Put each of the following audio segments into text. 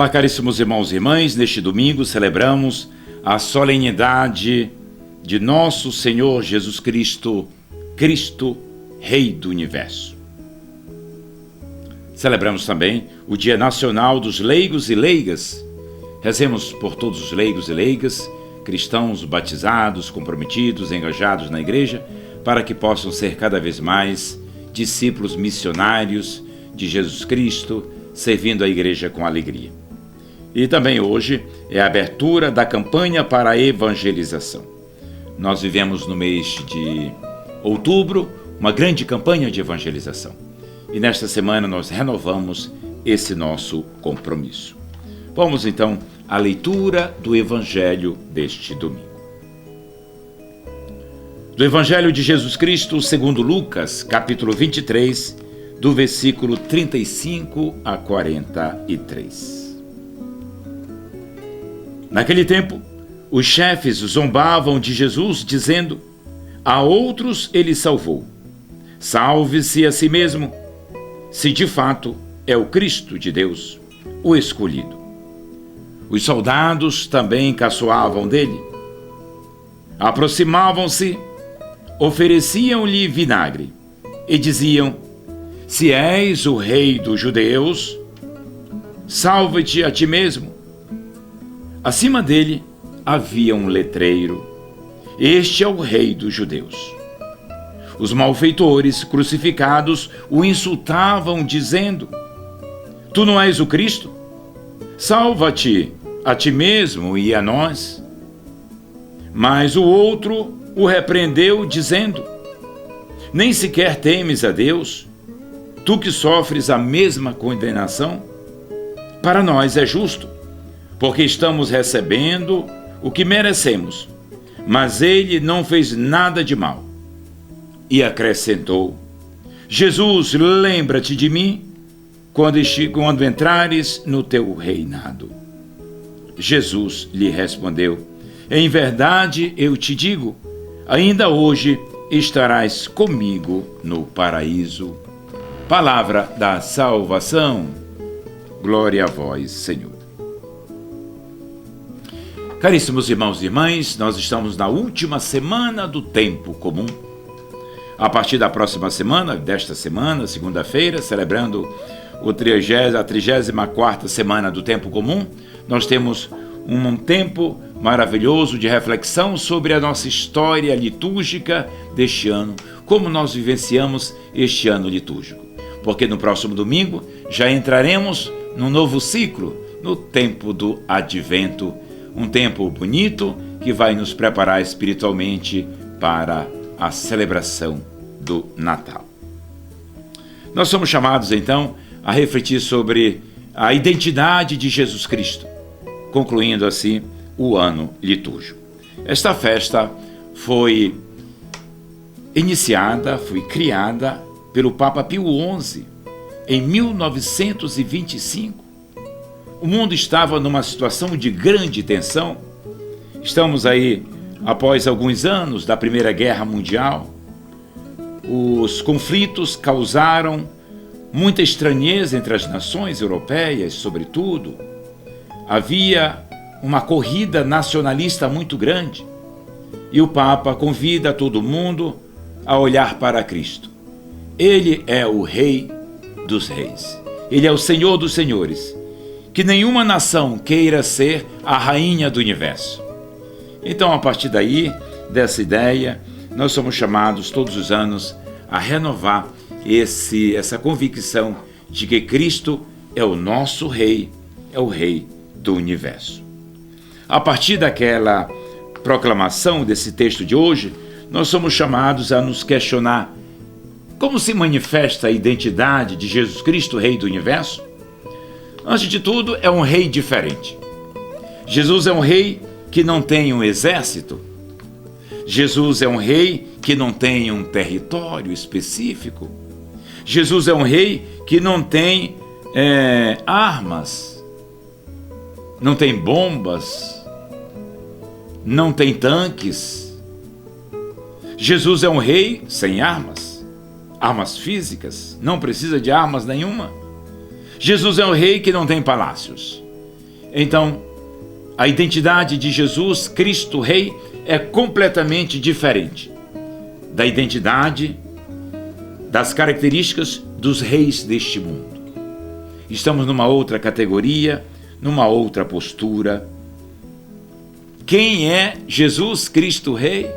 Olá, caríssimos irmãos e irmãs, neste domingo celebramos a solenidade de nosso Senhor Jesus Cristo, Cristo, Rei do Universo. Celebramos também o Dia Nacional dos Leigos e Leigas. Rezemos por todos os leigos e leigas, cristãos batizados, comprometidos, engajados na igreja, para que possam ser cada vez mais discípulos missionários de Jesus Cristo, servindo a igreja com alegria. E também hoje é a abertura da campanha para a evangelização. Nós vivemos no mês de outubro uma grande campanha de evangelização. E nesta semana nós renovamos esse nosso compromisso. Vamos então à leitura do Evangelho deste domingo. Do Evangelho de Jesus Cristo segundo Lucas, capítulo 23, do versículo 35 a 43. Naquele tempo, os chefes zombavam de Jesus, dizendo: a outros ele salvou. Salve-se a si mesmo, se de fato é o Cristo de Deus, o escolhido. Os soldados também caçoavam dele. Aproximavam-se, ofereciam-lhe vinagre e diziam: se és o rei dos judeus, salva-te a ti mesmo. Acima dele havia um letreiro: este é o rei dos judeus. Os malfeitores crucificados o insultavam, dizendo: tu não és o Cristo? Salva-te a ti mesmo e a nós. Mas o outro o repreendeu, dizendo: nem sequer temes a Deus, tu que sofres a mesma condenação? Para nós é justo, porque estamos recebendo o que merecemos, mas ele não fez nada de mal. E acrescentou: Jesus, lembra-te de mim quando entrares no teu reinado. Jesus lhe respondeu: em verdade eu te digo, ainda hoje estarás comigo no paraíso. Palavra da salvação. Glória a vós, Senhor. Caríssimos irmãos e irmãs, nós estamos na última semana do tempo comum. A partir da próxima semana, desta semana, segunda-feira, celebrando a 34ª semana do tempo comum, nós temos um tempo maravilhoso de reflexão sobre a nossa história litúrgica deste ano, como nós vivenciamos este ano litúrgico. Porque no próximo domingo já entraremos num novo ciclo, no tempo do Advento, um tempo bonito que vai nos preparar espiritualmente para a celebração do Natal. Nós somos chamados então a refletir sobre a identidade de Jesus Cristo, concluindo assim o ano litúrgico. Esta festa foi criada pelo Papa Pio XI em 1925. O mundo estava numa situação de grande tensão. Estamos aí após alguns anos da Primeira Guerra Mundial. Os conflitos causaram muita estranheza entre as nações europeias, sobretudo. Havia uma corrida nacionalista muito grande. E o Papa convida todo mundo a olhar para Cristo. Ele é o Rei dos Reis. Ele é o Senhor dos Senhores. Que nenhuma nação queira ser a rainha do universo. Então, a partir daí, dessa ideia, nós somos chamados todos os anos a renovar essa convicção de que Cristo é o nosso Rei, é o Rei do universo. A partir daquela proclamação desse texto de hoje, nós somos chamados a nos questionar: como se manifesta a identidade de Jesus Cristo, Rei do universo? Antes de tudo, é um rei diferente. Jesus é um rei que não tem um exército. Jesus é um rei que não tem um território específico. Jesus é um rei que não tem armas, não tem bombas, não tem tanques. Jesus é um rei sem armas físicas, não precisa de armas nenhuma. Jesus é um rei que não tem palácios. Então, a identidade de Jesus Cristo Rei é completamente diferente da identidade, das características dos reis deste mundo. Estamos numa outra categoria, numa outra postura. Quem é Jesus Cristo Rei?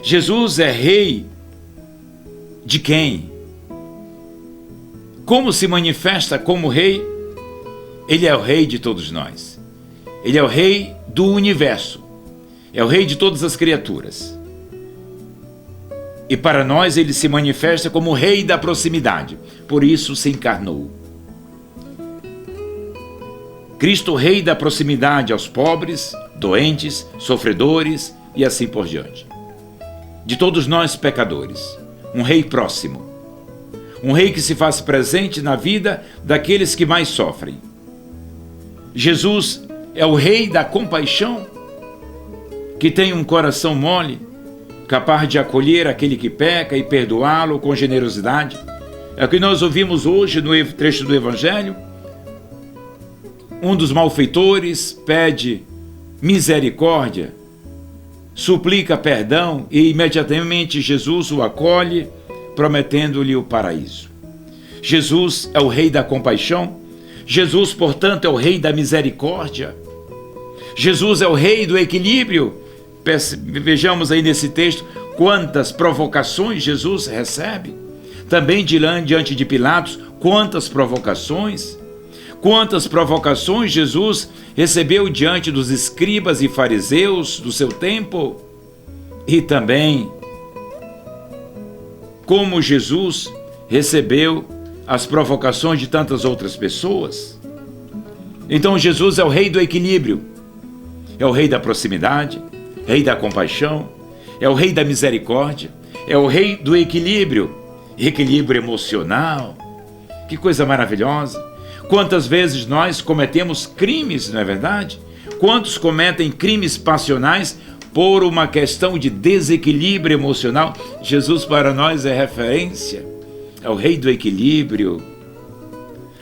Jesus é rei de quem? Como se manifesta como rei? Ele é o rei de todos nós. Ele é o rei do universo. É o rei de todas as criaturas. E para nós ele se manifesta como o rei da proximidade. Por isso se encarnou. Cristo, rei da proximidade aos pobres, doentes, sofredores e assim por diante. De todos nós pecadores. Um rei próximo. Um rei que se faz presente na vida daqueles que mais sofrem. Jesus é o rei da compaixão, que tem um coração mole, capaz de acolher aquele que peca e perdoá-lo com generosidade. É o que nós ouvimos hoje no trecho do Evangelho. Um dos malfeitores pede misericórdia, suplica perdão e imediatamente Jesus o acolhe, prometendo-lhe o paraíso. Jesus é o rei da compaixão. Jesus, portanto, é o rei da misericórdia. Jesus é o rei do equilíbrio. Vejamos aí nesse texto quantas provocações Jesus recebe. Também diante de Pilatos, quantas provocações. Quantas provocações Jesus recebeu diante dos escribas e fariseus do seu tempo. E também como Jesus recebeu as provocações de tantas outras pessoas. Então Jesus é o rei do equilíbrio. É o rei da proximidade, rei da compaixão, é o rei da misericórdia, é o rei do equilíbrio, equilíbrio emocional. Que coisa maravilhosa! Quantas vezes nós cometemos crimes, não é verdade? Quantos cometem crimes passionais por uma questão de desequilíbrio emocional? Jesus para nós é referência, é o rei do equilíbrio.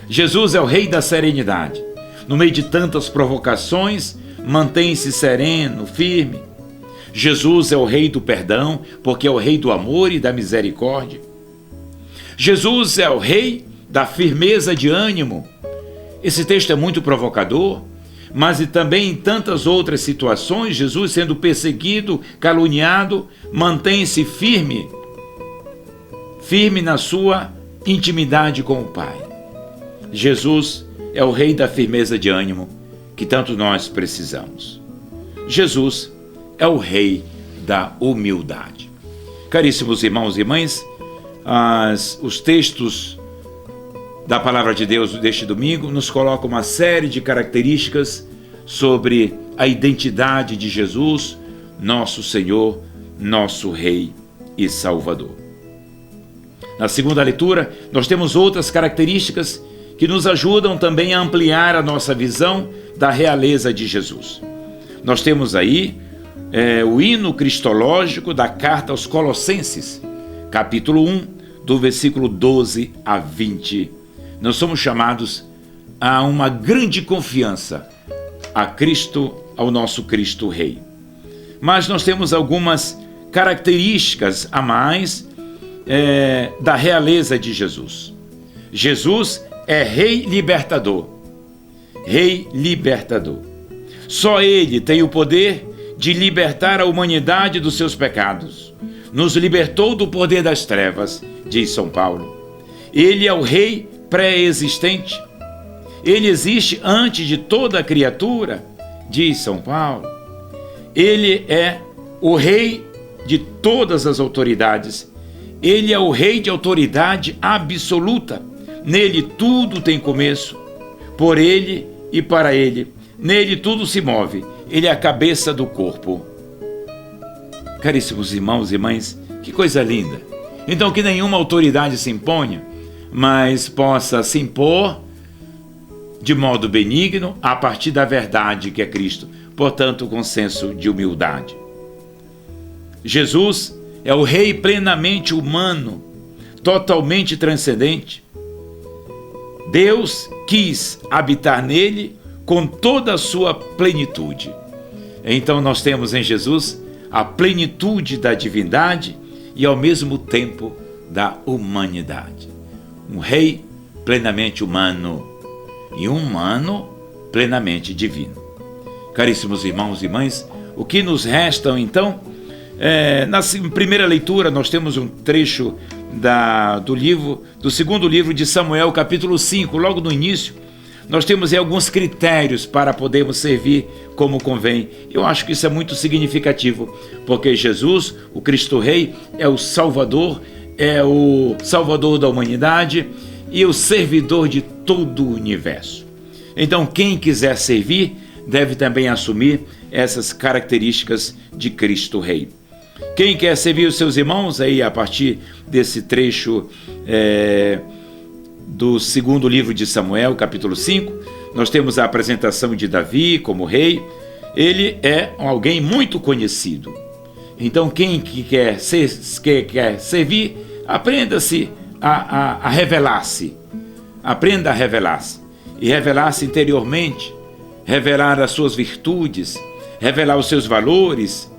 Jesus é o rei da serenidade. No meio de tantas provocações, mantém-se sereno, firme. Jesus é o rei do perdão, porque é o rei do amor e da misericórdia. Jesus é o rei da firmeza de ânimo. Esse texto é muito provocador, mas e também em tantas outras situações, Jesus sendo perseguido, caluniado, mantém-se firme, firme na sua intimidade com o Pai. Jesus é o rei da firmeza de ânimo que tanto nós precisamos. Jesus é o rei da humildade. Caríssimos irmãos e irmãs, os textos da Palavra de Deus deste domingo nos colocam uma série de características sobre a identidade de Jesus, nosso Senhor, nosso Rei e Salvador. Na segunda leitura, nós temos outras características que nos ajudam também a ampliar a nossa visão da realeza de Jesus. Nós temos aí o hino cristológico da carta aos Colossenses, capítulo 1, do versículo 12 a 20. Nós somos chamados a uma grande confiança a Cristo, ao nosso Cristo Rei. Mas nós temos algumas características a mais da realeza de Jesus. Jesus é Rei libertador. Rei libertador. Só Ele tem o poder de libertar a humanidade dos seus pecados. Nos libertou do poder das trevas, diz São Paulo. Ele é o Rei pré-existente. Ele existe antes de toda a criatura, diz São Paulo. Ele é o Rei de todas as autoridades. Ele é o Rei de autoridade absoluta. Nele tudo tem começo. Por Ele e para Ele. Nele tudo se move. Ele é a cabeça do corpo. Caríssimos irmãos e irmãs, que coisa linda. Então que nenhuma autoridade se imponha, mas possa se impor de modo benigno a partir da verdade que é Cristo, portanto com senso de humildade. Jesus é o Rei plenamente humano, totalmente transcendente. Deus quis habitar nele com toda a sua plenitude. Então nós temos em Jesus a plenitude da divindade e ao mesmo tempo da humanidade. Um rei plenamente humano e um humano plenamente divino. Caríssimos irmãos e irmãs, o que nos resta então? Na primeira leitura nós temos um trecho do segundo livro de Samuel, capítulo 5, logo no início. Nós temos aí alguns critérios para podermos servir como convém. Eu acho que isso é muito significativo, porque Jesus, o Cristo Rei, é o Salvador da humanidade e o servidor de todo o universo. Então, quem quiser servir, deve também assumir essas características de Cristo Rei. Quem quer servir os seus irmãos, aí a partir desse trecho do segundo livro de Samuel, capítulo 5, nós temos a apresentação de Davi como rei. Ele é alguém muito conhecido. Então, quem quer servir, aprenda-se a revelar-se. Aprenda a revelar-se. E revelar-se interiormente, revelar as suas virtudes, revelar os seus valores,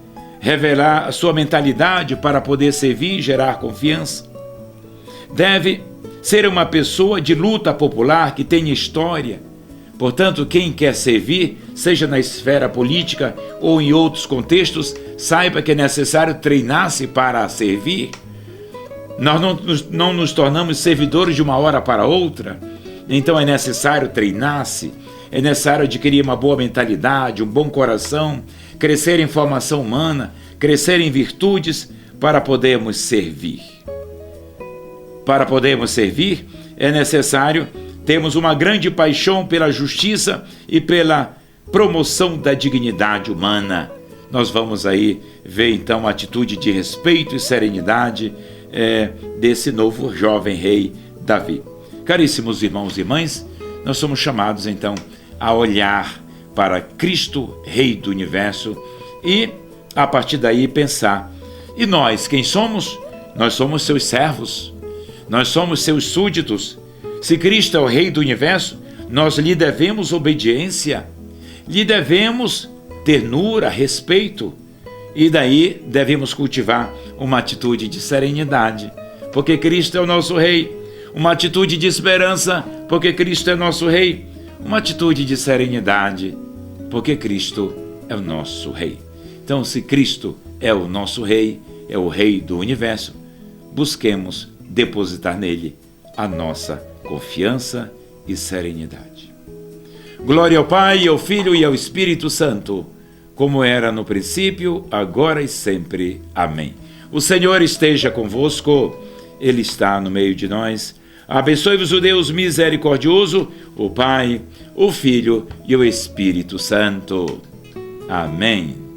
revelar a sua mentalidade para poder servir e gerar confiança. Deve ser uma pessoa de luta popular que tenha história. Portanto, quem quer servir, seja na esfera política ou em outros contextos, saiba que é necessário treinar-se para servir. Nós não nos tornamos servidores de uma hora para outra, então é necessário treinar-se, é necessário adquirir uma boa mentalidade, um bom coração, crescer em formação humana, crescer em virtudes para podermos servir. Para podermos servir, é necessário termos uma grande paixão pela justiça e pela promoção da dignidade humana. Nós vamos aí ver então a atitude de respeito e serenidade desse novo jovem rei Davi. Caríssimos irmãos e irmãs, nós somos chamados então a olhar para Cristo, Rei do Universo, e a partir daí pensar: e nós, quem somos? Nós somos seus servos, nós somos seus súditos. Se Cristo é o Rei do Universo, nós lhe devemos obediência, lhe devemos ternura, respeito, e daí devemos cultivar uma atitude de serenidade, porque Cristo é o nosso Rei, uma atitude de esperança, porque Cristo é nosso Rei, uma atitude de serenidade, porque Cristo é o nosso Rei. Então, se Cristo é o nosso Rei, é o Rei do Universo, busquemos depositar nele a nossa confiança e serenidade. Glória ao Pai, ao Filho e ao Espírito Santo, como era no princípio, agora e sempre. Amém. O Senhor esteja convosco, Ele está no meio de nós. Abençoe-vos o Deus misericordioso, o Pai, o Filho e o Espírito Santo. Amém.